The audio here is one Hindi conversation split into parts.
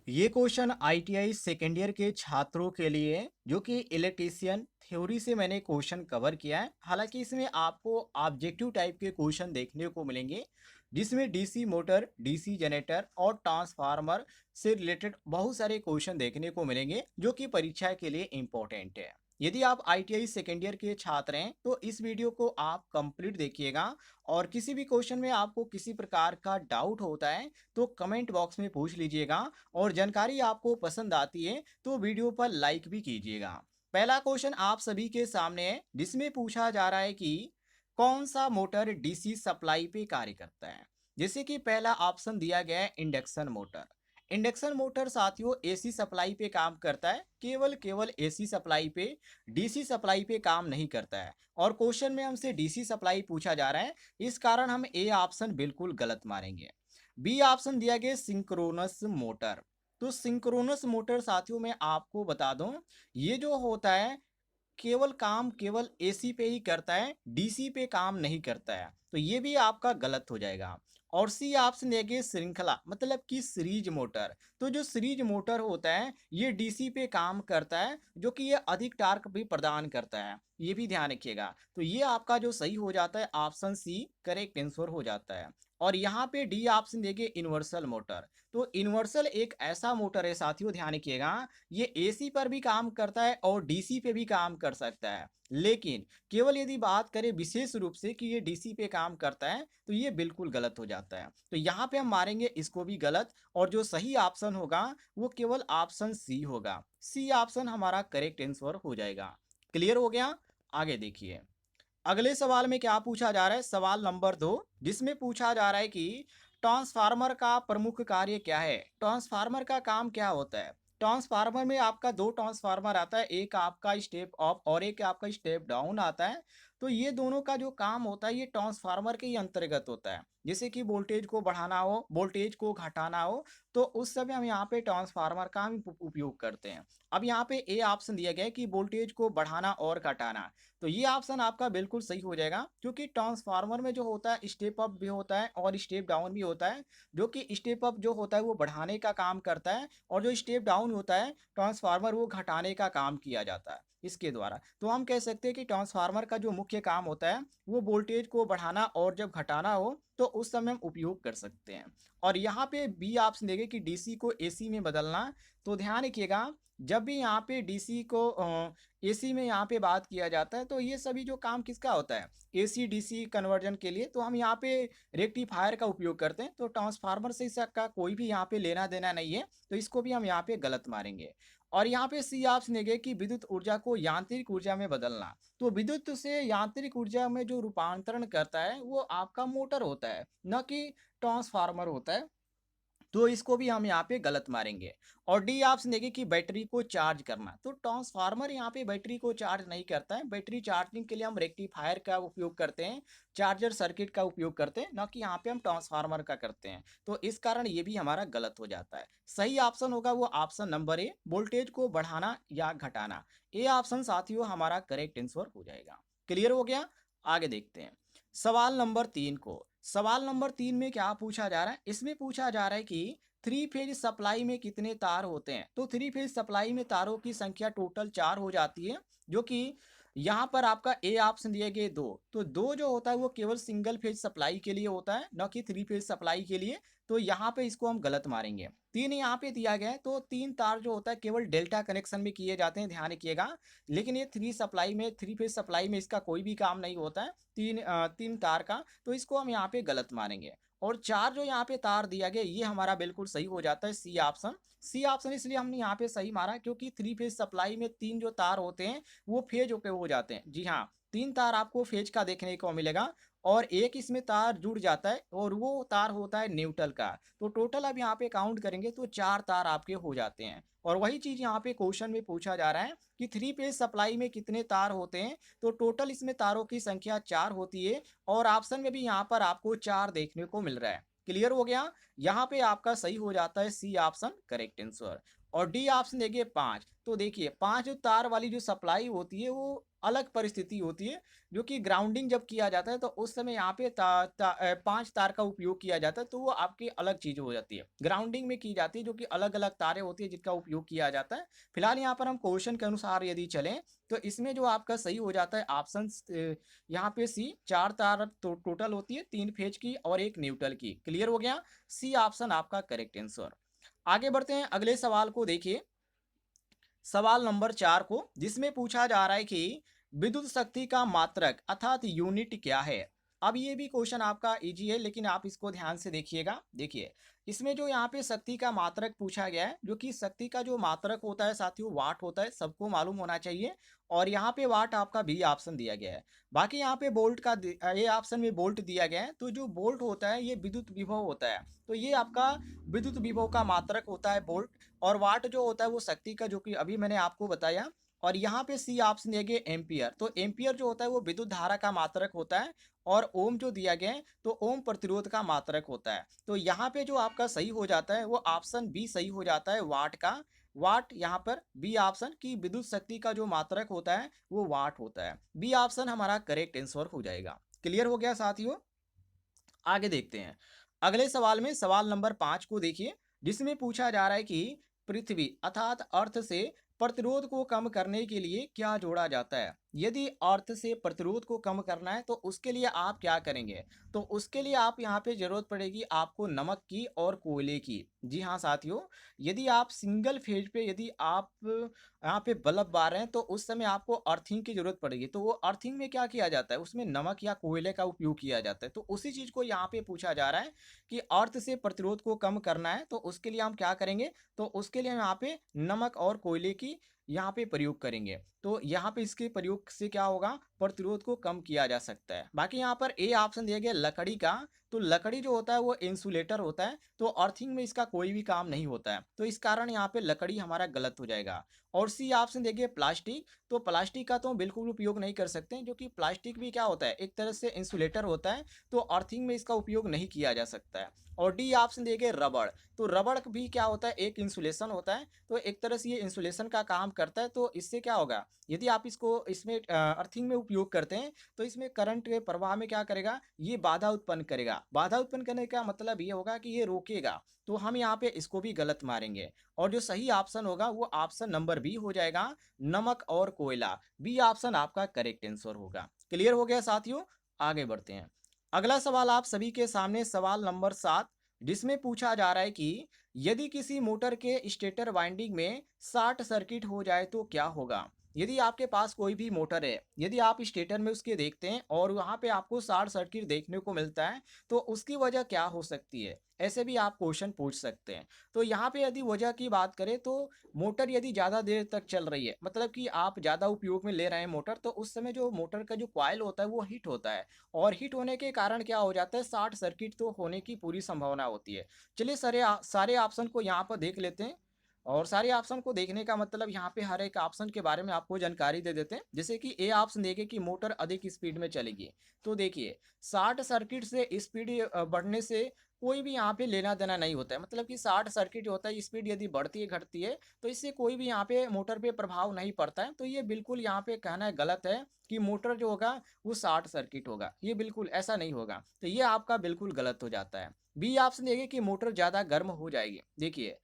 ये क्वेश्चन आईटीआई सेकेंड ईयर के छात्रों के लिए है, जो कि इलेक्ट्रीशियन थ्योरी से मैंने क्वेश्चन कवर किया है। हालांकि इसमें आपको ऑब्जेक्टिव टाइप के क्वेश्चन देखने को मिलेंगे, जिसमें डीसी मोटर, डीसी जनरेटर और ट्रांसफार्मर से रिलेटेड बहुत सारे क्वेश्चन देखने को मिलेंगे, जो कि परीक्षा के लिए इम्पोर्टेंट है। यदि आप आईटीआई सेकेंड ईयर के छात्र हैं तो इस वीडियो को आप कंप्लीट देखिएगा, और किसी भी क्वेश्चन में आपको किसी प्रकार का डाउट होता है तो कमेंट बॉक्स में पूछ लीजिएगा, और जानकारी आपको पसंद आती है तो वीडियो पर लाइक भी कीजिएगा। पहला क्वेश्चन आप सभी के सामने है, जिसमें पूछा जा रहा है कि कौन सा मोटर डीसी सप्लाई पे कार्य करता है। जैसे कि पहला ऑप्शन दिया गया है इंडक्शन मोटर। इंडक्शन मोटर साथियों एसी सप्लाई पे काम करता है, केवल केवल एसी सप्लाई पे, डीसी सप्लाई पे काम नहीं करता है। और क्वेश्चन में हमसे डीसी सप्लाई पूछा जा रहा है, इस कारण हम ए ऑप्शन बिल्कुल गलत मारेंगे। बी ऑप्शन दिया गया सिंक्रोनस मोटर। तो सिंक्रोनस मोटर साथियों में आपको बता दूं, ये जो होता है केवल काम केवल एसी पे ही करता है, डीसी पे काम नहीं करता है, तो ये भी आपका गलत हो जाएगा। और सी ऑप्शन देंगे श्रृंखला मतलब कि सीरीज मोटर। तो जो सीरीज मोटर होता है ये डीसी पे काम करता है, जो कि ये अधिक टार्क भी प्रदान करता है, ये भी ध्यान रखिएगा। तो ये आपका जो सही हो जाता है ऑप्शन सी करेक्ट आंसर हो जाता है। और यहाँ पे डी ऑप्शन देंगे यूनिवर्सल मोटर। तो यूनिवर्सल एक ऐसा मोटर है साथियों, ध्यान रखिएगा, ये एसी पर भी काम करता है और डीसी पे भी काम कर सकता है, लेकिन केवल यदि बात करें विशेष रूप से कि ये डीसी पे काम करता है तो ये बिल्कुल गलत हो जाता है। तो यहाँ पे हम मारेंगे इसको भी गलत, और जो सही ऑप्शन होगा वो केवल ऑप्शन सी होगा। सी ऑप्शन हमारा करेक्ट आंसर हो जाएगा। क्लियर हो गया? आगे देखिए, अगले सवाल में क्या पूछा जा रहा है, सवाल नंबर 2, जिसमें पूछा जा रहा है कि ट्रांसफार्मर का प्रमुख कार्य क्या है। ट्रांसफार्मर का काम क्या होता है। ट्रांसफार्मर में आपका दो ट्रांसफार्मर आता है, एक आपका स्टेप अप और एक आपका स्टेप डाउन आता है। तो ये दोनों का जो काम होता है ये ट्रांसफार्मर के ही अंतर्गत होता है। जैसे कि वोल्टेज को बढ़ाना हो, वोल्टेज को घटाना हो, तो उस समय हम यहाँ पे ट्रांसफार्मर का हम उपयोग करते हैं। अब यहाँ पे ए ऑप्शन दिया गया है कि वोल्टेज को बढ़ाना और घटाना, तो ये ऑप्शन आपका बिल्कुल सही हो जाएगा, क्योंकि ट्रांसफार्मर में जो होता है स्टेप अप भी होता है और स्टेप डाउन भी होता है। जो कि स्टेप अप जो होता है वो बढ़ाने का काम करता है, और जो स्टेप डाउन होता है ट्रांसफार्मर वो घटाने का काम किया जाता है इसके द्वारा। तो हम कह सकते हैं कि ट्रांसफार्मर का जो मुख्य काम होता है वो वोल्टेज को बढ़ाना और जब घटाना हो तो उस समय हम उपयोग कर सकते हैं। और यहाँ पे बी ऑप्शन देंगे कि डीसी को एसी में बदलना। तो ध्यान रखिएगा, जब भी यहाँ पे डीसी को एसी में यहाँ पे बात किया जाता है तो ये सभी जो काम किसका होता है, एसी डीसी कन्वर्जन के लिए, तो हम यहाँ पे रेक्टिफायर का उपयोग करते हैं। तो ट्रांसफार्मर से इसका कोई भी यहाँ पे लेना देना नहीं है, तो इसको भी हम यहाँ पे गलत मारेंगे। और यहाँ पे सी ऑप्शन देंगे कि विद्युत ऊर्जा को यांत्रिक ऊर्जा में बदलना। तो विद्युत से यांत्रिक ऊर्जा में जो रूपांतरण करता है वो आपका मोटर होता है, न कि ट्रांसफार्मर होता है। तो इसको भी हम यहाँ पे गलत मारेंगे। और डी ऑप्शन देंगे कि बैटरी को चार्ज करना। तो ट्रांसफार्मर यहाँ पे बैटरी को चार्ज नहीं करता है, बैटरी चार्जिंग के लिए हम रेक्टिफायर का उपयोग करते हैं, चार्जर सर्किट का उपयोग करते हैं, ना कि यहाँ पे हम ट्रांसफार्मर का करते हैं। तो इस कारण ये भी हमारा गलत हो जाता है। सही ऑप्शन होगा वो ऑप्शन नंबर ए, वोल्टेज को बढ़ाना या घटाना। ए ऑप्शन साथियों हमारा करेक्ट आंसर हो जाएगा। क्लियर हो गया? आगे देखते हैं सवाल नंबर 3 को। सवाल नंबर 3 में क्या पूछा जा रहा है, इसमें पूछा जा रहा है कि थ्री फेज सप्लाई में कितने तार होते हैं। तो थ्री फेज सप्लाई में तारों की संख्या टोटल 4 हो जाती है, जो कि यहाँ पर आपका ए ऑप्शन दिए गए 2। तो 2 जो होता है वो केवल सिंगल फेज सप्लाई के लिए होता है, न कि थ्री फेज सप्लाई के लिए। तो यहाँ पे इसको हम गलत मारेंगे। 3 यहाँ पे दिया गया है, तो 3 तार जो होता है केवल डेल्टा कनेक्शन में किए जाते हैं, ध्यान रखिएगा। लेकिन ये थ्री फेज सप्लाई में इसका कोई भी काम नहीं होता है, 3 तार का। तो इसको हम यहाँ पे गलत मानेंगे। और 4 जो यहाँ पे तार दिया गया ये हमारा बिल्कुल सही हो जाता है, सी ऑप्शन। सी ऑप्शन इसलिए हमने यहाँ पे सही मारा क्योंकि थ्री फेज सप्लाई में 3 जो तार होते हैं वो फेज पे हो जाते हैं। जी हाँ, 3 तार आपको फेज का देखने को मिलेगा, और एक इसमें तार जुड़ जाता है और वो तार होता है न्यूट्रल का। तो टोटल अब यहाँ पे काउंट करेंगे तो 4 तार आपके हो जाते हैं। और वही चीज यहाँ पे क्वेश्चन में पूछा जा रहा है कि थ्री फेज सप्लाई में कितने तार होते हैं। तो टोटल इसमें तारों की संख्या 4 होती है, और ऑप्शन में भी यहाँ पर आपको 4 देखने को मिल रहा है। क्लियर हो गया? यहाँ पे आपका सही हो जाता है सी ऑप्शन करेक्ट आंसर। और डी ऑप्शन देखिए 5, तो देखिए 5 जो तार वाली जो सप्लाई होती है वो अलग परिस्थिति होती है, जो कि ग्राउंडिंग जब किया जाता है तो उस समय यहाँ पे 5 तार का उपयोग किया जाता है, तो वो आपकी अलग चीज़ हो जाती है। ग्राउंडिंग में की जाती है जो कि अलग-अलग तारें होती है जिनका उपयोग किया जाता है। फिलहाल यहाँ पर हम क्वेश्चन के अनुसार यदि चलें तो इसमें जो आपका सही हो जाता है ऑप्शन यहाँ पे सी, 4 तार तो टोटल होती है, 3 फेज की और 1 न्यूट्रल की। क्लियर हो गया? सी ऑप्शन आपका करेक्ट आंसर। आगे बढ़ते हैं अगले सवाल को देखिए, सवाल नंबर 4 को, जिसमें पूछा जा रहा है कि विद्युत शक्ति का मात्रक अर्थात यूनिट क्या है। अब ये भी क्वेश्चन आपका इजी है, लेकिन आप इसको ध्यान से देखिएगा। देखिए, इसमें जो यहाँ पे शक्ति का मात्रक पूछा गया है, जो कि शक्ति का जो मात्रक होता है साथियों वाट होता है, सबको मालूम होना चाहिए। और यहाँ पे वाट आपका बी ऑप्शन दिया गया है। बाकी यहाँ पे बोल्ट का ए ऑप्शन में बोल्ट दिया गया है, तो जो बोल्ट होता है ये विद्युत विभव होता है, तो ये आपका विद्युत विभव का मात्रक होता है बोल्ट। और वाट जो होता है वो शक्ति का, जो कि अभी मैंने आपको बताया। और यहाँ पे सी ऑप्शन दिया गया एम्पियर, तो एम्पियर जो होता है वो विद्युत धारा का मात्रक होता है। और ओम जो दिया गया है तो ओम प्रतिरोध का मात्रक होता है। तो यहाँ पे जो आपका सही हो जाता है वो ऑप्शन बी सही हो जाता है, वाट का। वाट यहाँ पर बी ऑप्शन की विद्युत शक्ति का जो मात्रक होता है वो वाट होता है। बी ऑप्शन हमारा करेक्ट आंसर हो जाएगा। क्लियर हो गया साथियों? आगे देखते हैं अगले सवाल में, सवाल नंबर 5 को देखिए, जिसमें पूछा जा रहा है कि पृथ्वी अर्थात अर्थ से प्रतिरोध को कम करने के लिए क्या जोड़ा जाता है। यदि अर्थ से प्रतिरोध को कम करना है तो उसके लिए आप क्या करेंगे। तो उसके लिए आप यहाँ पे जरूरत पड़ेगी आपको नमक की और कोयले की। जी हाँ साथियों, यदि आप सिंगल फेज पे यदि आप यहाँ पे बल्ब बार रहे हैं तो उस समय आपको अर्थिंग की जरूरत पड़ेगी। तो वो अर्थिंग में क्या किया जाता है, उसमें नमक या कोयले का उपयोग किया जाता है। तो उसी चीज को यहाँ पे पूछा जा रहा है कि अर्थ से प्रतिरोध को कम करना है तो उसके लिए हम क्या करेंगे। तो उसके लिए हम यहाँ पे नमक और कोयले की यहाँ पे प्रयोग करेंगे। तो यहाँ पे इसके प्रयोग से क्या होगा, प्रतिरोध को कम किया जा सकता है। बाकी यहाँ पर ए ऑप्शन दिया गया लकड़ी का, तो लकड़ी जो होता है वो इंसुलेटर होता है, तो अर्थिंग में इसका कोई भी काम नहीं होता है, तो इस कारण यहाँ पे लकड़ी हमारा गलत हो जाएगा। और सी ऑप्शन देखिए प्लास्टिक, तो प्लास्टिक का तो बिल्कुल उपयोग नहीं कर सकते हैं, जो कि प्लास्टिक भी क्या होता है एक तरह से इंसुलेटर होता है, तो अर्थिंग में इसका उपयोग नहीं किया जा सकता है। और डी ऑप्शन देखिए रबड़, तो रबड़ भी क्या होता है एक इंसुलेशन होता है, तो एक तरह से ये इंसुलेशन का काम करता है। तो इससे क्या होगा, यदि आप इसको इसमें अर्थिंग में उपयोग करते हैं तो इसमें करंट के प्रवाह में क्या करेगा, ये बाधा उत्पन्न करेगा। बाधा उत्पन्न करने का मतलब ये होगा कि ये रोकेगा, तो हम यहाँ पे इसको भी गलत मारेंगे। और जो सही ऑप्शन होगा वो ऑप्शन नंबर बी हो जाएगा, नमक और कोयला। बी ऑप्शन आपका करेक्ट आंसर होगा। क्लियर हो गया साथियों? आगे बढ़ते हैं अगला सवाल आप सभी के सामने, सवाल नंबर 7, जिसमें पूछा जा रहा है कि यदि किसी मोटर के स्टेटर वाइंडिंग में शॉर्ट सर्किट हो जाए तो क्या होगा। यदि आपके पास कोई भी मोटर है, यदि आप स्टेटर में उसके देखते हैं और वहां पे आपको शॉर्ट सर्किट देखने को मिलता है, तो उसकी वजह क्या हो सकती है, ऐसे भी आप क्वेश्चन पूछ सकते हैं। तो यहाँ पे यदि वजह की बात करें तो मोटर यदि ज़्यादा देर तक चल रही है, मतलब कि आप ज़्यादा उपयोग में ले रहे हैं मोटर, तो उस समय जो मोटर का जो कॉइल होता है वो हीट होता है। और हीट होने के कारण क्या हो जाता है, शॉर्ट सर्किट तो होने की पूरी संभावना होती है। चलिए सारे ऑप्शन को यहाँ पर देख लेते हैं। और सारे ऑप्शन को देखने का मतलब यहाँ पे हर एक ऑप्शन के बारे में आपको जानकारी दे देते हैं। जैसे कि ए ऑप्शन देखे कि मोटर अधिक स्पीड में चलेगी, तो देखिए शॉर्ट सर्किट से स्पीड बढ़ने से कोई भी यहाँ पे लेना देना नहीं होता है। मतलब कि शॉर्ट सर्किट होता है, स्पीड यदि बढ़ती है घटती है तो इससे कोई भी यहाँ पे मोटर पे प्रभाव नहीं पड़ता है। तो ये बिल्कुल यहाँ पे कहना है गलत है कि मोटर जो होगा वो शॉर्ट सर्किट होगा, ये बिल्कुल ऐसा नहीं होगा। तो ये आपका बिल्कुल गलत हो जाता है। बी ऑप्शन देखिए कि मोटर ज़्यादा गर्म हो जाएगी, देखिए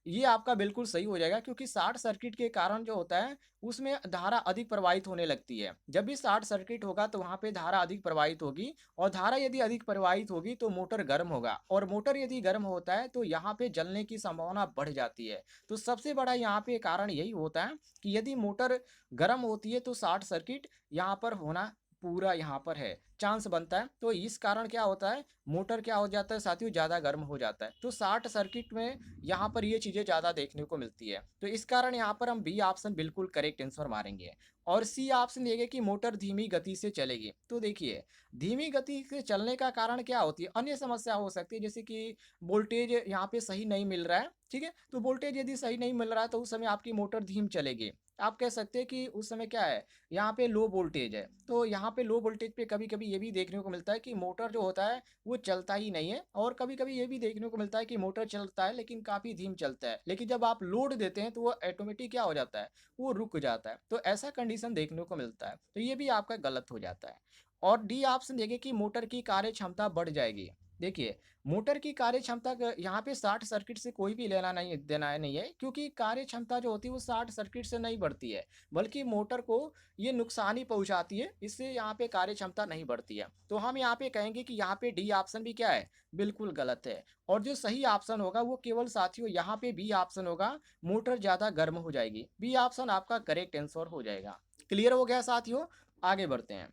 ये आपका बिल्कुल सही हो जाएगा, क्योंकि शॉर्ट सर्किट के कारण जो होता है उसमें धारा अधिक प्रवाहित होने लगती है। जब भी शॉर्ट सर्किट होगा तो वहाँ पे धारा अधिक प्रवाहित होगी, और धारा यदि अधिक प्रवाहित होगी तो मोटर गर्म होगा, और मोटर यदि गर्म होता है तो यहाँ पे जलने की संभावना बढ़ जाती है। तो सबसे बड़ा यहाँ पे कारण यही होता है कि यदि मोटर गर्म होती है तो शॉर्ट सर्किट यहाँ पर होना पूरा यहाँ पर है, चांस बनता है। तो इस कारण क्या होता है, मोटर क्या हो जाता है साथियों, ज़्यादा गर्म हो जाता है। तो शॉर्ट सर्किट में यहाँ पर ये चीज़ें ज़्यादा देखने को मिलती है। तो इस कारण यहाँ पर हम बी ऑप्शन बिल्कुल करेक्ट आंसर मारेंगे। और सी ऑप्शन देंगे कि मोटर धीमी गति से चलेगी। तो देखिए धीमी गति से चलने का कारण क्या होती है, अन्य समस्या हो सकती है, जैसे कि वोल्टेज यहाँ पे सही नहीं मिल रहा है। ठीक है, तो वोल्टेज यदि सही नहीं मिल रहा है तो उस समय आपकी मोटर धीम चलेगी। आप कह सकते हैं कि उस समय क्या है, यहाँ पे लो वोल्टेज है, तो यहाँ पे लो वोल्टेज पे कभी कभी ये भी देखने को मिलता है कि मोटर जो होता है वो चलता ही नहीं है, और कभी-कभी ये भी देखने को मिलता है कि मोटर चलता है लेकिन काफ़ी धीम चलता है। लेकिन जब आप लोड देते हैं तो वो ऑटोमेटिक क्या हो जाता है, वो रुक जाता है। तो ऐसा कंडीशन देखने को मिलता है। तो ये भी आपका गलत हो जाता है। और डी ऑप्शन देखिए कि मोटर की कार्य क्षमता बढ़ जाएगी। देखिए, मोटर की कार्य क्षमता क यहाँ पे शॉर्ट सर्किट से कोई भी लेना नहीं देना है नहीं है, क्योंकि कार्य क्षमता जो होती है वो शॉर्ट सर्किट से नहीं बढ़ती है, बल्कि मोटर को ये नुकसान ही पहुँचाती है, इससे यहाँ पे कार्य क्षमता नहीं बढ़ती है। तो हम यहाँ पे कहेंगे कि यहाँ पे डी ऑप्शन भी क्या है? बिल्कुल गलत है। और जो सही ऑप्शन होगा वो केवल साथियों यहाँ पे बी ऑप्शन होगा, मोटर ज़्यादा गर्म हो जाएगी। बी ऑप्शन आपका करेक्ट आंसर हो जाएगा। क्लियर हो गया साथियों? आगे बढ़ते हैं।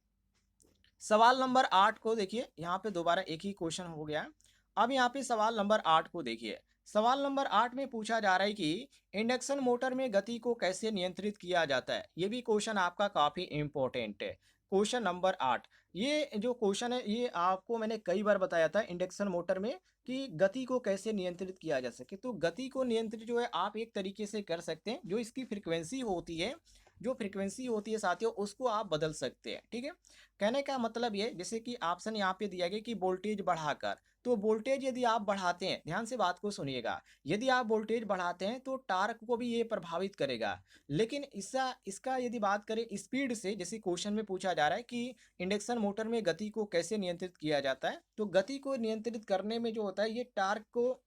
सवाल नंबर 8 को देखिए, यहाँ पे दोबारा एक ही क्वेश्चन हो गया। अब यहाँ पे सवाल नंबर 8 को देखिए। सवाल नंबर 8 में पूछा जा रहा है कि इंडक्शन मोटर में गति को कैसे नियंत्रित किया जाता है। ये भी क्वेश्चन आपका काफ़ी इम्पोर्टेंट है। क्वेश्चन नंबर 8, ये जो क्वेश्चन है ये आपको मैंने कई बार बताया था इंडक्शन मोटर में कि गति को कैसे नियंत्रित किया जा सके। तो गति को नियंत्रित जो है आप एक तरीके से कर सकते हैं, जो इसकी फ्रीक्वेंसी होती है, जो फ्रीक्वेंसी होती है साथियों, उसको आप बदल सकते हैं। ठीक है, कहने का मतलब ये, जैसे कि ऑप्शन यहाँ पे दिया गया कि वोल्टेज बढ़ाकर, तो वोल्टेज यदि आप बढ़ाते हैं, ध्यान से बात को सुनिएगा, यदि आप वोल्टेज बढ़ाते हैं तो टार्क को भी ये प्रभावित करेगा। लेकिन इसका इसका यदि बात करें स्पीड से, जैसे क्वेश्चन में पूछा जा रहा है कि इंडक्शन मोटर में गति को कैसे नियंत्रित किया जाता है, तो गति को नियंत्रित करने में जो होता है ये टार्क को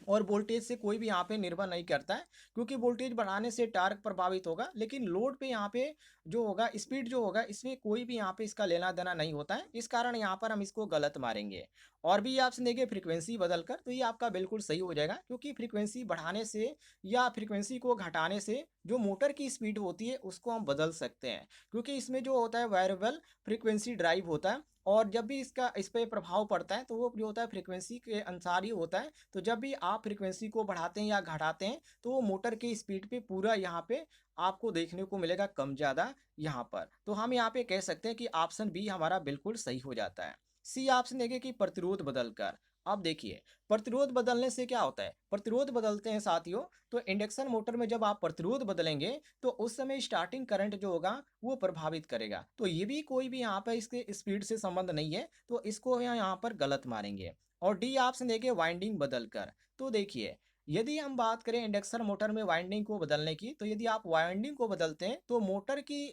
और वोल्टेज से कोई भी यहाँ पे निर्भर नहीं करता है, क्योंकि वोल्टेज बढ़ाने से टार्क प्रभावित होगा, लेकिन लोड पे यहाँ पे जो होगा, स्पीड जो होगा, इसमें कोई भी यहाँ पे इसका लेना देना नहीं होता है। इस कारण यहाँ पर हम इसको गलत मारेंगे। और भी ऑप्शन देंगे फ्रीक्वेंसी बदलकर, तो ये आपका बिल्कुल सही हो जाएगा, क्योंकि फ्रीक्वेंसी बढ़ाने से या फ्रीक्वेंसी को घटाने से जो मोटर की स्पीड होती है उसको हम बदल सकते हैं, क्योंकि इसमें जो होता है वेरिएबल फ्रीक्वेंसी ड्राइव होता है, और जब भी इसका इस पे प्रभाव पड़ता है तो वो जो होता है फ्रीक्वेंसी के अनुसार ही होता है। तो जब भी आप फ्रीक्वेंसी को बढ़ाते हैं या घटाते हैं तो वो मोटर की स्पीड पे पूरा यहाँ पे आपको देखने को मिलेगा कम ज़्यादा यहाँ पर। तो हम यहाँ पे कह सकते हैं कि ऑप्शन बी हमारा बिल्कुल सही हो जाता है। सी ऑप्शन देखिए कि प्रतिरोध बदलकर। अब देखिए, प्रतिरोध बदलने से क्या होता है, प्रतिरोध बदलते हैं साथियों, तो इंडक्शन मोटर में जब आप प्रतिरोध बदलेंगे तो उस समय स्टार्टिंग करंट जो होगा वो प्रभावित करेगा। तो ये भी कोई भी यहाँ पर इसके स्पीड से संबंध नहीं है, तो इसको यहाँ पर गलत मारेंगे। और डी ऑप्शन देखिए वाइंडिंग बदलकर। तो देखिए, यदि हम बात करें इंडक्शन मोटर में वाइंडिंग को बदलने की, तो यदि आप वाइंडिंग को बदलते हैं तो मोटर की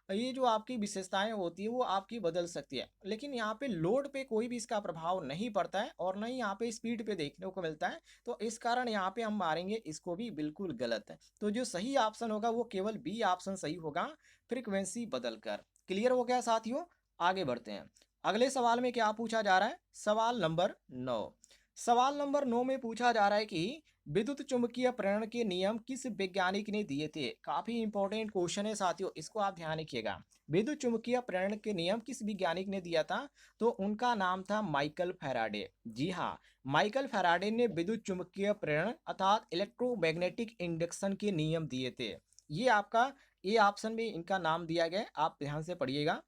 ये जो आपकी विशेषताएं होती है वो आपकी बदल सकती है, लेकिन यहाँ पे लोड पे कोई भी इसका प्रभाव नहीं पड़ता है, और न ही यहाँ पे स्पीड पे देखने को मिलता है। तो इस कारण यहाँ पे हम मारेंगे इसको भी बिल्कुल गलत है। तो जो सही ऑप्शन होगा वो केवल बी ऑप्शन सही होगा, फ्रीक्वेंसी बदलकर। क्लियर हो गया साथियों? आगे बढ़ते हैं। अगले सवाल में क्या पूछा जा रहा है? सवाल नंबर 9। सवाल नंबर 9 में पूछा जा रहा है कि विद्युत चुंबकीय प्रेरण के नियम किस वैज्ञानिक ने दिए थे? काफी इंपॉर्टेंट क्वेश्चन है साथियों, इसको आप ध्यान रखिएगा। विद्युत चुंबकीय प्रेरण के नियम किस वैज्ञानिक ने दिया था? तो उनका नाम था माइकल फैराडे। जी हाँ, माइकल फैराडे ने विद्युत चुंबकीय प्रेरण अर्थात इलेक्ट्रोमैग्नेटिक इंडक्शन के नियम दिए थे। ये आपका ए ऑप्शन में इनका नाम दिया गया है, आप ध्यान से पढ़िएगा।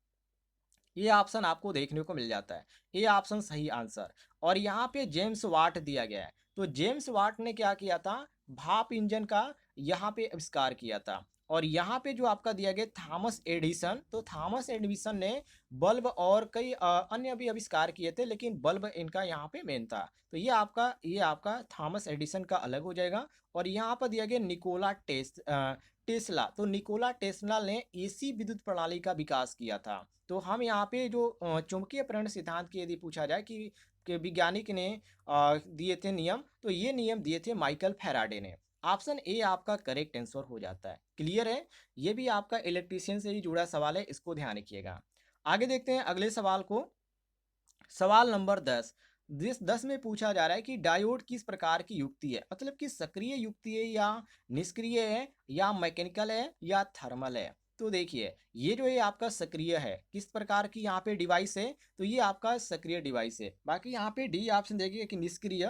ये ऑप्शन आपको देखने को मिल जाता है। ये ऑप्शन सही आंसर। और यहाँ पे जेम्स वाट दिया गया है। तो जेम्स वाट ने क्या किया था? भाप इंजन का यहाँ पे आविष्कार किया था। और यहाँ पे जो आपका दिया गया थॉमस एडिसन, तो थॉमस एडिसन ने बल्ब और कई अन्य भी आविष्कार किए थे, लेकिन बल्ब इनका यहाँ पे मेन था। तो ये आपका थॉमस एडिसन का अलग हो जाएगा। और यहाँ पर दिया गया निकोला टेस्ला, तो निकोला टेस्ला ने एसी विद्युत प्रणाली का विकास किया था। तो हम यहाँ पे जो चुंबकीय प्रेरण सिद्धांत की यदि पूछा जाए कि वैज्ञानिक ने दिए थे नियम, तो ये नियम दिए थे माइकल फैराडे ने। ऑप्शन ए आपका करेक्ट आंसर हो जाता है। क्लियर है? ये भी आपका इलेक्ट्रिशियन से ही जुड़ा सवाल है, इसको ध्यान रखिएगा। आगे देखते हैं अगले सवाल को। सवाल नंबर 10। 10 में पूछा जा रहा है कि डायोड किस प्रकार की युक्ति है, मतलब कि सक्रिय युक्ति है या निष्क्रिय है या मैकेनिकल है या थर्मल है। तो देखिए, ये जो है आपका सक्रिय है, किस प्रकार की यहाँ पे डिवाइस है, तो ये आपका सक्रिय डिवाइस है। बाकी यहाँ पे डी ऑप्शन देखिए कि निष्क्रिय।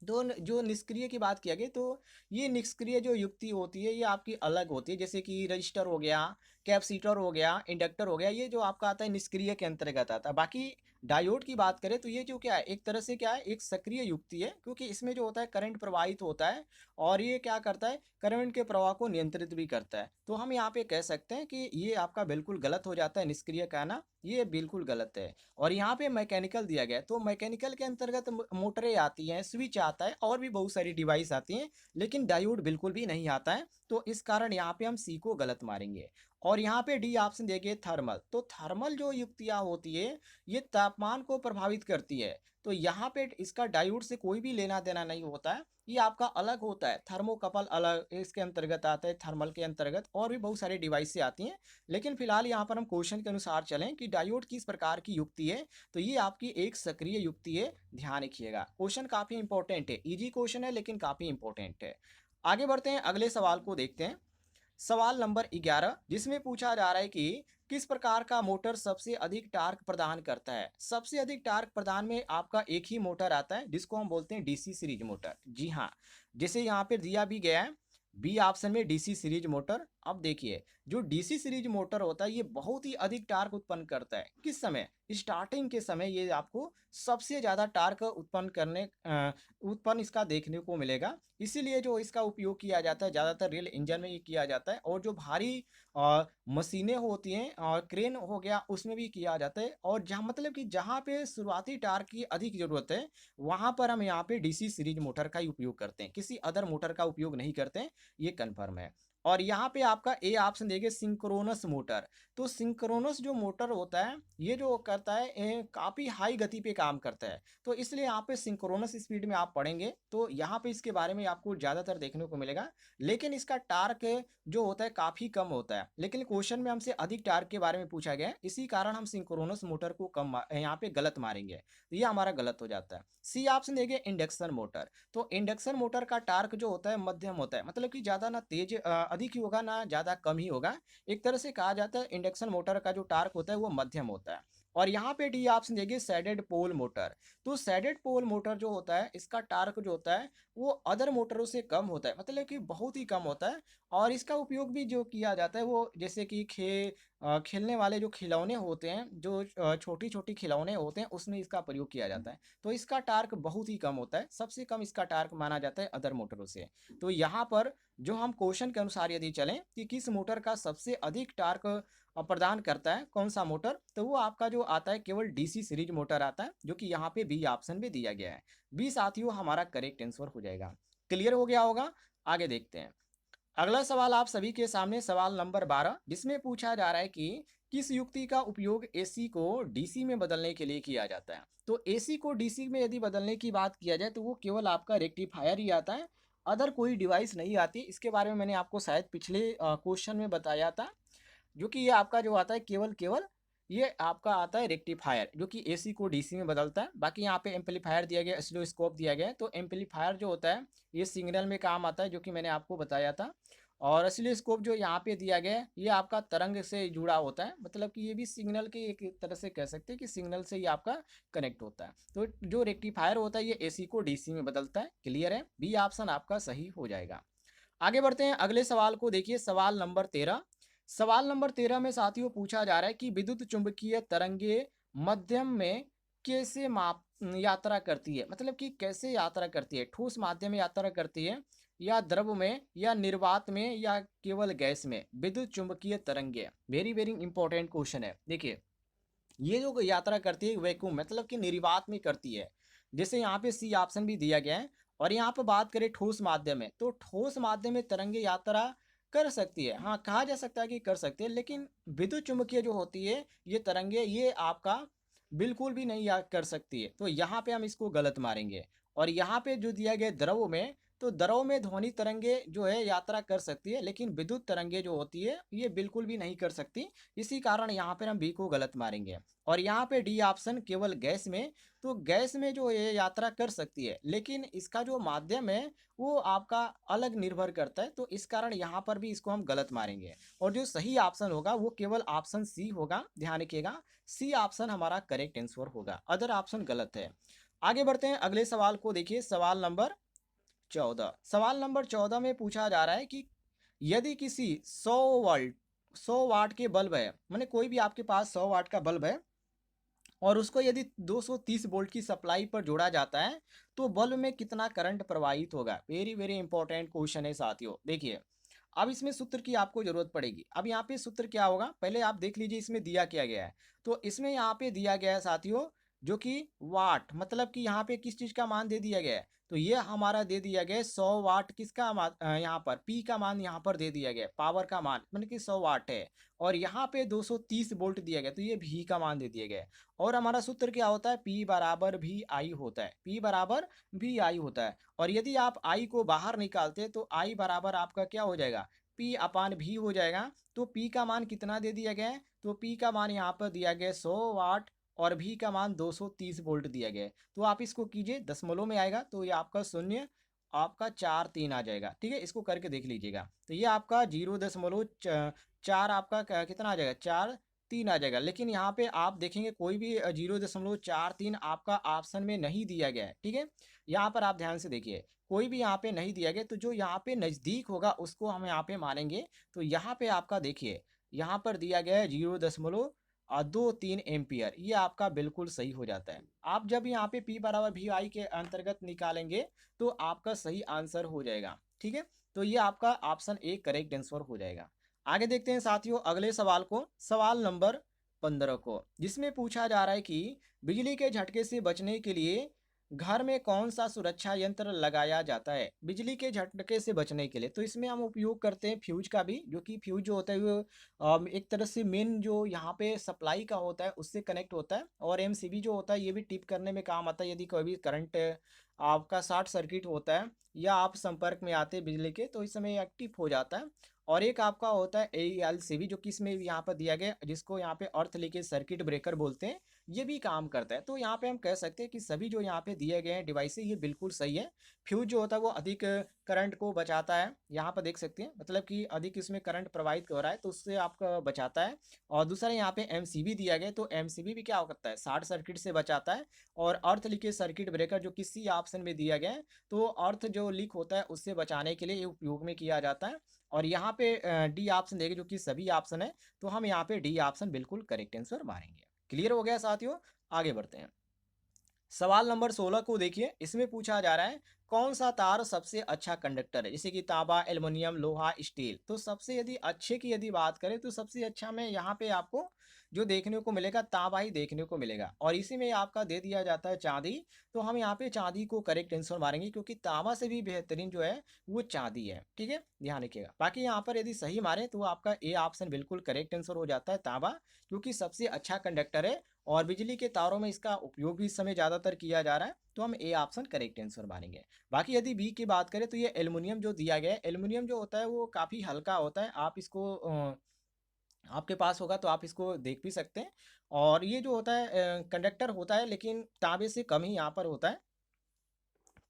तो जो निष्क्रिय की बात किया गया, तो ये निष्क्रिय जो युक्ति होती है ये आपकी अलग होती है, जैसे कि रजिस्टर हो गया कैपेसिटर हो गया, इंडक्टर हो गया, ये जो आपका आता है निष्क्रिय के अंतर्गत आता है। बाकी डायोड की बात करें तो ये जो क्या है, एक तरह से क्या है, एक सक्रिय युक्ति है, क्योंकि इसमें जो होता है करंट प्रवाहित होता है और ये क्या करता है, करंट के प्रवाह को नियंत्रित भी करता है। तो हम यहाँ पे कह सकते हैं कि ये आपका बिल्कुल गलत हो जाता है, निष्क्रिय कहना ये बिल्कुल गलत है। और यहाँ पे मैकेनिकल दिया गया है, तो मैकेनिकल के अंतर्गत मोटरें आती हैं, स्विच आता है और भी बहुत सारी डिवाइस आती हैं, लेकिन डायोड बिल्कुल भी नहीं आता है। तो इस कारण यहाँ पे हम सी को गलत मारेंगे। और यहाँ पे डी ऑप्शन देखिए थर्मल, तो थर्मल जो युक्तियाँ होती है ये तापमान को प्रभावित करती है। तो यहाँ पे इसका डायोड से कोई भी लेना देना नहीं होता है, ये आपका अलग होता है। थर्मोकपल अलग इसके अंतर्गत आता है, थर्मल के अंतर्गत और भी बहुत सारी डिवाइस से आती हैं। लेकिन फिलहाल यहाँ पर हम क्वेश्चन के अनुसार चलें कि डायोड किस प्रकार की युक्ति है, तो ये आपकी एक सक्रिय युक्ति है, ध्यान रखिएगा। क्वेश्चन काफ़ी इंपॉर्टेंट है, इजी क्वेश्चन है लेकिन काफ़ी इंपॉर्टेंट है। आगे बढ़ते हैं, अगले सवाल को देखते हैं। सवाल नंबर 11, जिसमें पूछा जा रहा है कि किस प्रकार का मोटर सबसे अधिक टार्क प्रदान करता है। सबसे अधिक टार्क प्रदान में आपका एक ही मोटर आता है जिसको हम बोलते हैं डीसी सीरीज मोटर। जी हाँ, जैसे यहाँ पे दिया भी गया है बी ऑप्शन में डीसी सीरीज मोटर। अब देखिए जो डीसी सीरीज मोटर होता है ये बहुत ही अधिक टार्क उत्पन्न करता है। किस समय, स्टार्टिंग के समय ये आपको सबसे ज़्यादा टार्क उत्पन्न इसका देखने को मिलेगा। इसीलिए जो इसका उपयोग किया जाता है ज़्यादातर रेल इंजन में ये किया जाता है, और जो भारी मशीनें होती हैं और क्रेन हो गया उसमें भी किया जाता है। और जहाँ मतलब कि जहाँ पे शुरुआती टार्क की अधिक ज़रूरत है वहाँ पर हम यहाँ पे डीसी सीरीज मोटर का ही उपयोग करते हैं, किसी अदर मोटर का उपयोग नहीं करते हैं, ये कन्फर्म है। और यहाँ पे आपका ए ऑप्शन देखिए सिंक्रोनस मोटर। तो सिंक्रोनस जो मोटर होता है ये जो करता है काफ़ी हाई गति पे काम करता है। तो इसलिए यहाँ पे सिंक्रोनस स्पीड में आप पढ़ेंगे तो यहाँ पे इसके बारे में आपको ज़्यादातर देखने को मिलेगा। लेकिन इसका टार्क जो होता है काफ़ी कम होता है, लेकिन क्वेश्चन में हमसे अधिक टार्क के बारे में पूछा गया है, इसी कारण हम सिंक्रोनस मोटर को यहाँ पे गलत मारेंगे, तो ये हमारा गलत हो जाता है। सी ऑप्शन देखिए इंडक्शन मोटर। तो इंडक्शन मोटर का टार्क जो होता है मध्यम होता है, मतलब कि ज़्यादा ना तेज अधिक ही होगा ना ज़्यादा कम ही होगा। एक तरह से कहा जाता है इंडक्शन मोटर का जो टार्क होता है वो मध्यम होता है। और यहाँ पे डी ऑप्शन देखिए सैडेड पोल मोटर। तो सैडेड पोल मोटर जो होता है इसका टार्क जो होता है वो अदर मोटरों से कम होता है, मतलब कि बहुत ही कम होता है। और इसका उपयोग भी जो किया जाता है वो जैसे कि खेलने वाले जो खिलौने होते हैं, जो छोटी छोटी खिलौने होते हैं उसमें इसका प्रयोग किया जाता है। तो इसका टार्क बहुत ही कम होता है, सबसे कम इसका टार्क माना जाता है अदर मोटरों से। तो यहाँ पर जो हम क्वेश्चन के अनुसार यदि चलें कि किस मोटर का सबसे अधिक टार्क प्रदान करता है कौन सा मोटर, तो वो आपका जो आता है केवल डीसी सीरीज मोटर आता है, जो कि यहाँ पे बी ऑप्शन में दिया गया है। बी साथियों हमारा करेक्ट आंसर हो जाएगा। क्लियर हो गया होगा, आगे देखते हैं। अगला सवाल आप सभी के सामने सवाल नंबर 12, जिसमें पूछा जा रहा है कि किस युक्ति का उपयोग एसी को डीसी में बदलने के लिए किया जाता है। तो एसी को डीसी में यदि बदलने की बात किया जाए तो वो केवल आपका रेक्टिफायर ही आता है, अदर कोई डिवाइस नहीं आती। इसके बारे में मैंने आपको शायद पिछले क्वेश्चन में बताया था, जो कि ये आपका जो आता है केवल केवल ये आपका आता है रेक्टिफायर, जो कि एसी को डीसी में बदलता है। बाकी यहाँ पे एम्पलीफायर दिया गया, ऑसिलोस्कोप दिया गया है। तो एम्पलीफायर जो होता है ये सिग्नल में काम आता है, जो कि मैंने आपको बताया था। और ऑसिलोस्कोप जो यहाँ पे दिया गया है ये आपका तरंग से जुड़ा होता है, मतलब कि ये भी सिग्नल के एक तरह से कह सकते हैं कि सिग्नल से ही आपका कनेक्ट होता है। तो जो रेक्टिफायर होता है ये एसी को डीसी में बदलता है। क्लियर है, बी ऑप्शन आपका सही हो जाएगा। आगे बढ़ते हैं, अगले सवाल को देखिए, सवाल नंबर 13। सवाल नंबर 13 में साथियों पूछा जा रहा है कि विद्युत चुंबकीय तरंगे मध्यम में कैसे माप यात्रा करती है, मतलब कि कैसे यात्रा करती है, ठोस माध्यम में यात्रा करती है या द्रव में या निर्वात में या केवल गैस में। विद्युत चुंबकीय तरंगे वेरी वेरी इंपॉर्टेंट क्वेश्चन है। देखिए ये जो यात्रा करती है वैक्यूम मतलब कि निर्वात में करती है, जैसे यहाँ पे सी ऑप्शन भी दिया गया है। और यहाँ पे बात करें ठोस माध्यम में, तो ठोस माध्यम में तरंगे यात्रा कर सकती है, हाँ कहा जा सकता है कि कर सकती है। लेकिन विद्युत चुम्बकीय जो होती है ये तरंगे ये आपका बिल्कुल भी नहीं कर सकती है, तो यहाँ पे हम इसको गलत मारेंगे। और यहाँ पे जो दिया गया द्रव में, तो द्रव में ध्वनि तरंगे जो है यात्रा कर सकती है, लेकिन विद्युत तरंगे जो होती है ये बिल्कुल भी नहीं कर सकती। इसी कारण यहाँ पर हम बी को गलत मारेंगे। और यहाँ पे डी ऑप्शन केवल गैस में, तो गैस में जो ये यात्रा कर सकती है, लेकिन इसका जो माध्यम है वो आपका अलग निर्भर करता है, तो इस कारण यहाँ पर भी इसको हम गलत मारेंगे। और जो सही ऑप्शन होगा वो केवल ऑप्शन सी होगा, ध्यान रखिएगा, सी ऑप्शन हमारा करेक्ट आंसर होगा, अदर ऑप्शन गलत है। आगे बढ़ते हैं, अगले सवाल को देखिए, सवाल नंबर 14। सवाल नंबर 14 में पूछा जा रहा है कि यदि किसी 100 वोल्ट 100 वाट के बल्ब है, माने कोई भी आपके पास 100 वाट का बल्ब है और उसको यदि 230 वोल्ट की सप्लाई पर जोड़ा जाता है तो बल्ब में कितना करंट प्रवाहित होगा। वेरी वेरी इंपॉर्टेंट क्वेश्चन है साथियों। देखिए अब इसमें सूत्र की आपको जरूरत पड़ेगी। अब यहाँ पे सूत्र क्या होगा, पहले आप देख लीजिए इसमें दिया क्या गया है। तो इसमें यहाँ पे दिया गया है साथियों जो कि वाट, मतलब कि यहाँ पे किस चीज का मान दे दिया गया है, तो ये हमारा दे दिया गया है 100 वाट। किसका मान यहाँ पर पी का मान यहाँ पर दे दिया गया है, पावर का मान मतलब कि 100 वाट है। और यहाँ पे 230 वोल्ट दिया गया तो ये भी का मान दे दिया गया है। और हमारा सूत्र क्या होता है, P बराबर भी आई होता है, P बराबर भी आई होता है। और यदि आप आई को बाहर निकालते तो आई बराबर आपका क्या हो जाएगा, P अपान भी हो जाएगा। तो P का मान कितना दे दिया गया है, तो P का मान यहाँ पर दिया गया 100 वाट और भी का मान 230 वोल्ट दिया गया है। तो आप इसको कीजिए दशमलव में आएगा तो ये आपका शून्य आपका 4 3 आ जाएगा। ठीक है, इसको करके देख लीजिएगा। तो ये आपका 0.4 आपका कितना आ जाएगा, 4 3 आ जाएगा। लेकिन यहाँ पे आप देखेंगे कोई भी 0.43 आपका ऑप्शन में नहीं दिया गया है। ठीक है, यहाँ पर आप ध्यान से देखिए कोई भी यहाँ पे नहीं दिया गया, तो जो यहाँ पे नज़दीक होगा उसको हम यहाँ पे मानेंगे। तो यहाँ पे आपका देखिए यहाँ पर दिया गया है 0.23 एम्पियर, ये आपका बिल्कुल सही हो जाता है। आप जब यहाँ पे P बराबर भी आई के अंतर्गत निकालेंगे तो आपका सही आंसर हो जाएगा। ठीक है, तो ये आपका ऑप्शन ए करेक्ट आंसर हो जाएगा। आगे देखते हैं साथियों अगले सवाल को, सवाल नंबर 15 को, जिसमें पूछा जा रहा है कि बिजली के झटके से बचने के लिए घर में कौन सा सुरक्षा यंत्र लगाया जाता है बिजली के झटके से बचने के लिए। तो इसमें हम उपयोग करते हैं फ्यूज का भी, जो कि फ्यूज जो होता है वो एक तरह से मेन जो यहाँ पे सप्लाई का होता है उससे कनेक्ट होता है। और एमसीबी जो होता है ये भी टिप करने में काम आता है यदि कोई भी करंट आपका शॉर्ट सर्किट होता है या आप संपर्क में आते हैं बिजली के, तो इस समय एक्टिव हो जाता है। और एक आपका होता है एएलसीबी जो कि इसमें यहाँ पर दिया गया जिसको यहाँ पे अर्थ लीकेज सर्किट ब्रेकर बोलते हैं, ये भी काम करता है। तो यहाँ पे हम कह सकते हैं कि सभी जो यहाँ पे दिए गए हैं डिवाइस ये बिल्कुल सही है। फ्यूज जो होता है वो अधिक करंट को बचाता है, यहाँ पर देख सकते हैं मतलब कि अधिक इसमें करंट प्रवाहित हो रहा है तो उससे आपका बचाता है। और दूसरा यहाँ पे एमसीबी दिया गया तो एमसीबी भी क्या करता है, शॉर्ट सर्किट से बचाता है। और अर्थ लीकेज सर्किट ब्रेकर जो किसी ऑप्शन में दिया गया है तो अर्थ जो लीक होता है उससे बचाने के लिए ये उपयोग में किया जाता है। और यहाँ पे डी ऑप्शन देंगे जो कि सभी ऑप्शन है, तो हम यहाँ पे डी ऑप्शन बिल्कुल करेक्ट आंसर मारेंगे। क्लियर हो गया साथियों, आगे बढ़ते हैं। सवाल नंबर 16 को देखिए, इसमें पूछा जा रहा है कौन सा तार सबसे अच्छा कंडक्टर है, जैसे कि तांबा, एल्युमिनियम, लोहा, स्टील। तो सबसे यदि अच्छे की यदि बात करें तो सबसे अच्छा में यहाँ पे आपको जो देखने को मिलेगा तांबा ही देखने को मिलेगा। और इसी में आपका दे दिया जाता है चांदी, तो हम यहाँ पे चांदी को करेक्ट आंसर मारेंगे क्योंकि तांबा से भी बेहतरीन जो है वो चांदी है। ठीक है, ध्यान रखिएगा। बाकी यहाँ पर यदि सही मारे तो आपका ए ऑप्शन बिल्कुल करेक्ट आंसर हो जाता है तांबा, क्योंकि सबसे अच्छा कंडक्टर है और बिजली के तारों में इसका उपयोग भी इस समय ज़्यादातर किया जा रहा है। तो हम ए ऑप्शन करेक्ट आंसर मानेंगे। बाकी यदि बी की बात करें तो ये एल्युमिनियम जो दिया गया है, एल्युमिनियम जो होता है वो काफ़ी हल्का होता है। आप इसको आपके पास होगा तो आप इसको देख भी सकते हैं। और ये जो होता है कंडक्टर होता है लेकिन तांबे से कम ही यहाँ पर होता है,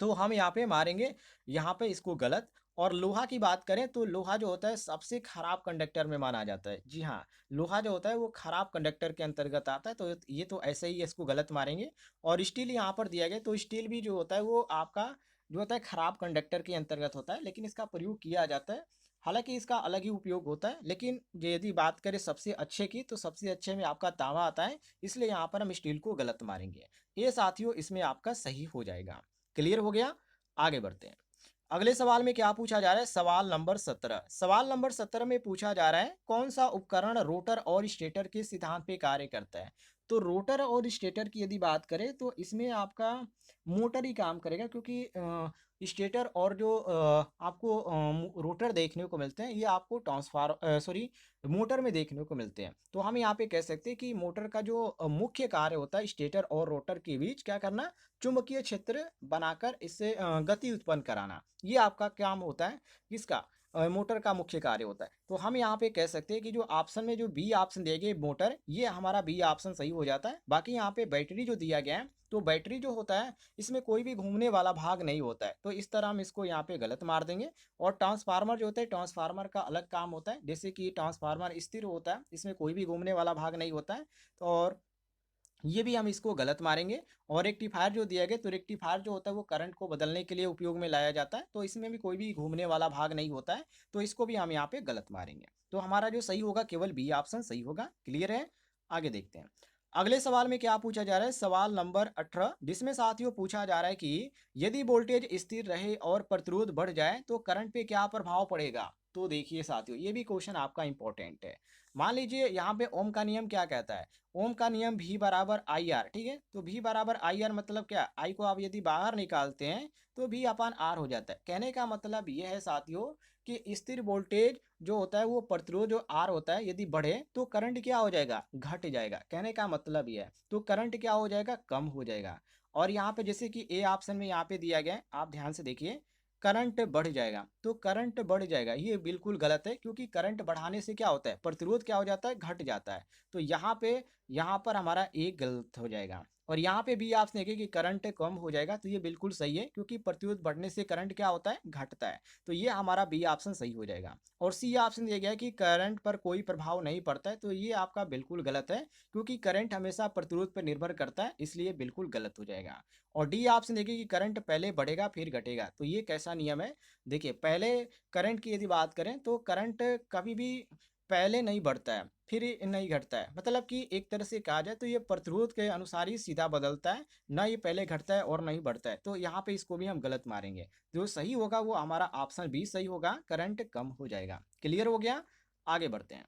तो हम यहाँ पे मारेंगे यहाँ पे इसको गलत। और लोहा की बात करें तो लोहा जो होता है सबसे खराब कंडक्टर में माना जाता है। जी हाँ, लोहा जो होता है वो खराब कंडक्टर के अंतर्गत आता है, तो ये तो ऐसे ही इसको गलत मारेंगे। और स्टील यहाँ पर दिया गया तो स्टील भी जो होता है वो आपका जो होता है खराब कंडक्टर के अंतर्गत होता है, लेकिन इसका प्रयोग किया जाता है। हालांकि इसका अलग ही उपयोग होता है, लेकिन यदि बात करें सबसे अच्छे की तो सबसे अच्छे में आपका तांबा आता है, इसलिए यहाँ पर हम स्टील को गलत मारेंगे। ये साथियों इसमें आपका सही हो जाएगा। क्लियर हो गया, आगे बढ़ते हैं। अगले सवाल में क्या पूछा जा रहा है, सवाल नंबर 17। सवाल नंबर 17 में पूछा जा रहा है कौन सा उपकरण रोटर और स्टेटर के सिद्धांत पे कार्य करता है। तो रोटर और स्टेटर की यदि बात करें तो इसमें आपका मोटर ही काम करेगा, क्योंकि स्टेटर और जो आपको रोटर देखने को मिलते हैं ये आपको ट्रांसफार सॉरी मोटर में देखने को मिलते हैं। तो हम यहाँ पे कह सकते हैं कि मोटर का जो मुख्य कार्य होता है स्टेटर और रोटर के बीच क्या करना, चुंबकीय क्षेत्र बनाकर इससे गति उत्पन्न कराना, ये आपका काम होता है। किसका, मोटर का मुख्य कार्य होता है। तो हम यहाँ पे कह सकते हैं कि जो ऑप्शन में जो बी ऑप्शन दिए गए मोटर, ये हमारा बी ऑप्शन सही हो जाता है। बाकी यहाँ पे बैटरी जो दिया गया है तो बैटरी जो होता है इसमें कोई भी घूमने वाला भाग नहीं होता है, तो इस तरह हम इसको यहाँ पे गलत मार देंगे। और ट्रांसफार्मर जो होता है ट्रांसफार्मर का अलग काम होता है, जैसे कि ट्रांसफार्मर स्थिर होता है, इसमें कोई भी घूमने वाला भाग नहीं होता है। और ये भी हम इसको गलत मारेंगे। और रेक्टिफायर जो दिया गया, तो रेक्टिफायर जो होता है वो करंट को बदलने के लिए उपयोग में लाया जाता है, तो इसमें भी कोई भी घूमने वाला भाग नहीं होता है, तो इसको भी हम यहाँ पे गलत मारेंगे। तो हमारा जो सही होगा केवल बी ऑप्शन सही होगा। क्लियर है? आगे देखते हैं। अगले सवाल में क्या पूछा जा रहा है, सवाल नंबर 18, जिसमें साथियों पूछा जा रहा है कि यदि वोल्टेज स्थिर रहे और प्रतिरोध बढ़ जाए तो करंट पे क्या प्रभाव पड़ेगा। तो देखिए साथियों, ये भी क्वेश्चन आपका इंपॉर्टेंट है। मान लीजिए यहाँ पे ओम का नियम क्या कहता है, ओम का नियम V बराबर आई आर। ठीक है, तो V बराबर आई आर मतलब क्या, आई को आप यदि बाहर निकालते हैं तो V अपान आर हो जाता है। कहने का मतलब ये है साथियों कि स्थिर वोल्टेज जो होता है वो प्रतिरोध जो आर होता है यदि बढ़े तो करंट क्या हो जाएगा, घट जाएगा। कहने का मतलब ये है, तो करंट क्या हो जाएगा, कम हो जाएगा। और यहाँ पे जैसे कि ए ऑप्शन में यहाँ पे दिया गया है, आप ध्यान से देखिए, करंट बढ़ जाएगा। तो करंट बढ़ जाएगा ये बिल्कुल गलत है, क्योंकि करंट बढ़ाने से क्या होता है, प्रतिरोध क्या हो जाता है, घट जाता है। तो यहाँ पर हमारा एक गलत हो जाएगा। और यहाँ पे भी आप देखें कि करंट कम हो जाएगा, तो ये बिल्कुल सही है, क्योंकि प्रतिरोध बढ़ने से करंट क्या होता है, घटता है। तो ये हमारा बी ऑप्शन सही हो जाएगा। और सी ऑप्शन दिया गया है कि करंट पर कोई प्रभाव नहीं पड़ता है, तो ये आपका बिल्कुल गलत है, क्योंकि करंट हमेशा प्रतिरोध पर निर्भर करता है, इसलिए बिल्कुल गलत हो जाएगा। और डी ऑप्शन देखिए कि करंट पहले बढ़ेगा फिर घटेगा, तो ये कैसा नियम है। देखिए पहले करंट की यदि बात करें तो करंट कभी भी पहले नहीं बढ़ता है फिर नहीं घटता है, मतलब कि एक तरह से कहा जाए तो ये प्रतिरोध के अनुसार ही सीधा बदलता है, ना ये पहले घटता है और नहीं बढ़ता है। तो यहाँ पे इसको भी हम गलत मारेंगे। जो सही होगा वो हमारा ऑप्शन बी सही होगा, करंट कम हो जाएगा। क्लियर हो गया? आगे बढ़ते हैं।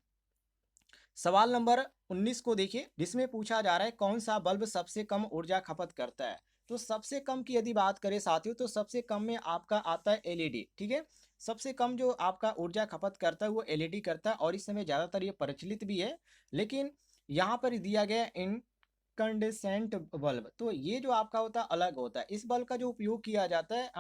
सवाल नंबर 19 को देखिए, जिसमें पूछा जा रहा है कौन सा बल्ब सबसे कम ऊर्जा खपत करता है। तो सबसे कम की यदि बात करें साथियों, तो सबसे कम में आपका आता है एलईडी। ठीक है, सबसे कम जो आपका ऊर्जा खपत करता है वो एलईडी करता है, और इस समय ज़्यादातर ये प्रचलित भी है। लेकिन यहाँ पर दिया गया इनकंडेसेंट बल्ब, तो ये जो आपका होता है अलग होता है। इस बल्ब का जो उपयोग किया जाता है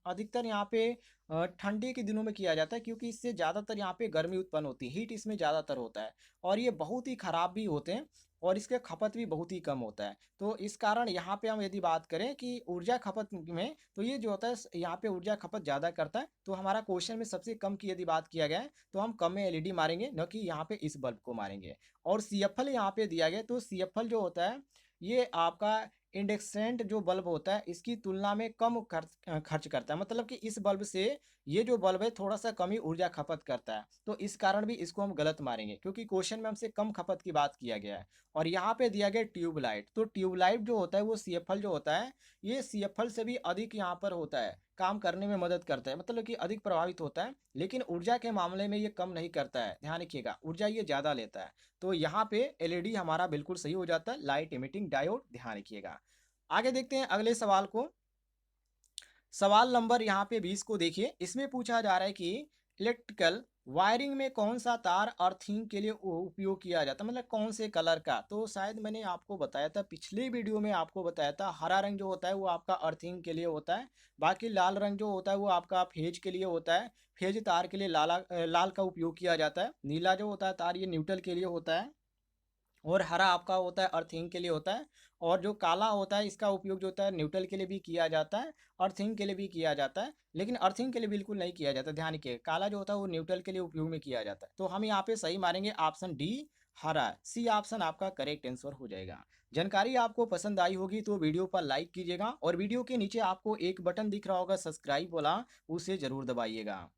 अधिकतर यहाँ पे ठंडी के दिनों में किया जाता है, क्योंकि इससे ज़्यादातर यहाँ पे गर्मी उत्पन्न होती है, हीट इसमें ज़्यादातर होता है। और ये बहुत ही ख़राब भी होते हैं, और इसके खपत भी बहुत ही कम होता है। तो इस कारण यहाँ पे हम यदि बात करें कि ऊर्जा खपत में, तो ये जो होता है यहाँ पे ऊर्जा खपत ज़्यादा करता है। तो हमारा क्वेश्चन में सबसे कम की यदि बात किया गया है तो हम कम में एलईडी मारेंगे, न कि यहाँ पे इस बल्ब को मारेंगे। और सीएफएल यहाँ पे दिया गया, तो सीएफएल जो होता है ये आपका इंडेक्सेंट जो बल्ब होता है इसकी तुलना में कम खर्च करता है, मतलब कि इस बल्ब से ये जो बल्ब है थोड़ा सा कम ही ऊर्जा खपत करता है। तो इस कारण भी इसको हम गलत मारेंगे, क्योंकि क्वेश्चन में हमसे कम खपत की बात किया गया है। और यहाँ पे दिया गया ट्यूबलाइट, तो ट्यूबलाइट जो होता है वो सीएफएल जो होता है ये सीएफएल से भी अधिक यहाँ पर होता है, काम करने में मदद करता है, मतलब कि अधिक प्रभावित होता है। लेकिन ऊर्जा के मामले में ये कम नहीं करता है, ध्यान रखिएगा, ऊर्जा ये ज़्यादा लेता है। तो यहाँ पे एलईडी हमारा बिल्कुल सही हो जाता है, लाइट इमिटिंग डायोड, ध्यान रखिएगा। आगे देखते हैं अगले सवाल को। सवाल नंबर यहाँ पे 20 को देखिए, इसमें पूछा जा रहा है कि इलेक्ट्रिकल वायरिंग में कौन सा तार अर्थिंग के लिए उपयोग किया जाता है, मतलब कौन से कलर का। तो शायद मैंने आपको बताया था, पिछले वीडियो में आपको बताया था, हरा रंग जो होता है वो आपका अर्थिंग के लिए होता है। बाकी लाल रंग जो होता है वो आपका फेज के लिए होता है, फेज तार के लिए लाल का उपयोग किया जाता है। नीला जो होता है तार ये न्यूट्रल के लिए होता है, और हरा आपका होता है अर्थिंग के लिए होता है। और जो काला होता है इसका उपयोग जो होता है न्यूट्रल के लिए भी किया जाता है, अर्थिंग के लिए भी किया जाता है, लेकिन अर्थिंग के लिए बिल्कुल नहीं किया जाता। ध्यान रखिए, काला जो होता है वो न्यूट्रल के लिए उपयोग में किया जाता है। तो हम यहाँ पे सही मारेंगे ऑप्शन डी, हरा। सी ऑप्शन आपका करेक्ट आंसर हो जाएगा। जानकारी आपको पसंद आई होगी तो वीडियो पर लाइक कीजिएगा, और वीडियो के नीचे आपको एक बटन दिख रहा होगा सब्सक्राइब वाला, उसे जरूर दबाइएगा।